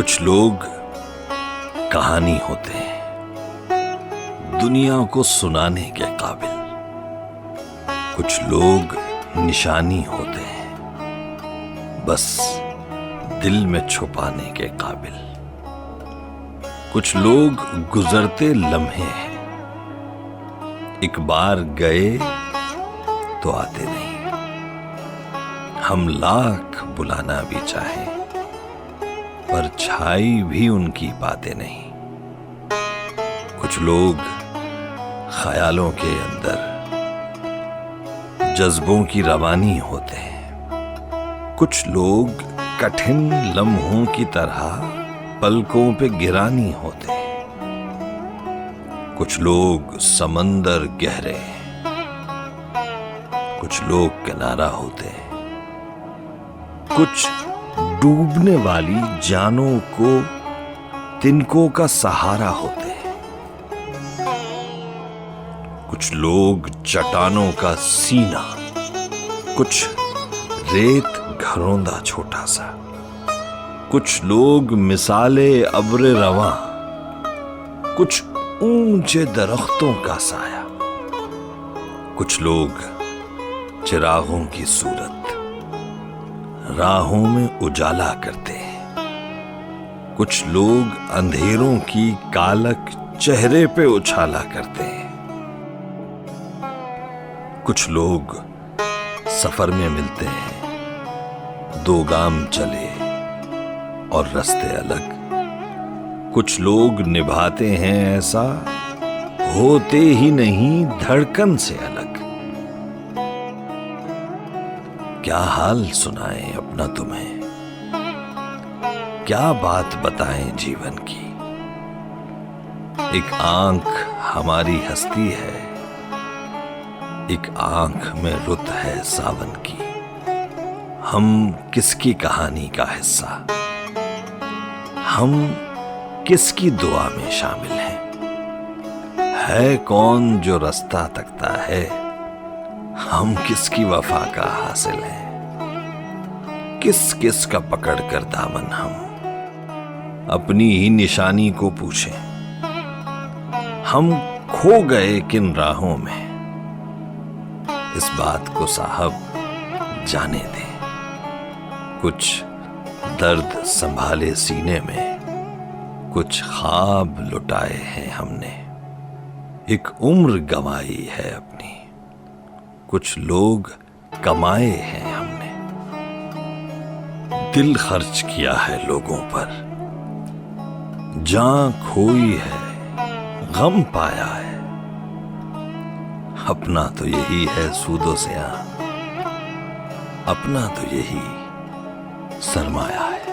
कुछ लोग कहानी होते हैं, दुनिया को सुनाने के काबिल। कुछ लोग निशानी होते हैं, बस दिल में छुपाने के काबिल। कुछ लोग गुजरते लम्हे हैं, एक बार गए तो आते नहीं। हम लाख बुलाना भी चाहें, पर छाई भी उनकी बातें नहीं। कुछ लोग ख्यालों के अंदर जज्बों की रवानी होते हैं। कुछ लोग कठिन लम्हों की तरह पलकों पे गिरानी होते हैं। कुछ लोग समंदर गहरे, कुछ लोग किनारा होते हैं। कुछ डूबने वाली जानों को तिनकों का सहारा होते हैं। कुछ लोग चट्टानों का सीना, कुछ रेत घरौंदा छोटा सा। कुछ लोग मिसाले अब्र रवां, कुछ ऊंचे दरख्तों का साया। कुछ लोग चिरागों की सूरत, राहों में उजाला करते हैं। कुछ लोग अंधेरों की कालक चेहरे पे उछाला करते हैं। कुछ लोग सफर में मिलते हैं, दो गाम चले और रास्ते अलग। कुछ लोग निभाते हैं ऐसा, होते ही नहीं धड़कन से अलग। क्या हाल सुनाएं अपना तुम्हें, क्या बात बताएं जीवन की। एक आंख हमारी हस्ती है, एक आंख में रुत है सावन की। हम किसकी कहानी का हिस्सा, हम किसकी दुआ में शामिल हैं। है कौन जो रास्ता तकता है, हम किसकी वफा का हासिल है। किस किस का पकड़ कर दामन हम अपनी ही निशानी को पूछें। हम खो गए किन राहों में, इस बात को साहब जाने दें। कुछ दर्द संभाले सीने में, कुछ ख्वाब लुटाए हैं हमने। एक उम्र गंवाई है अपनी, कुछ लोग कमाए हैं हमने। दिल खर्च किया है लोगों पर, जान खोई है, गम पाया है। अपना तो यही है सूदो से, अपना तो यही सरमाया है।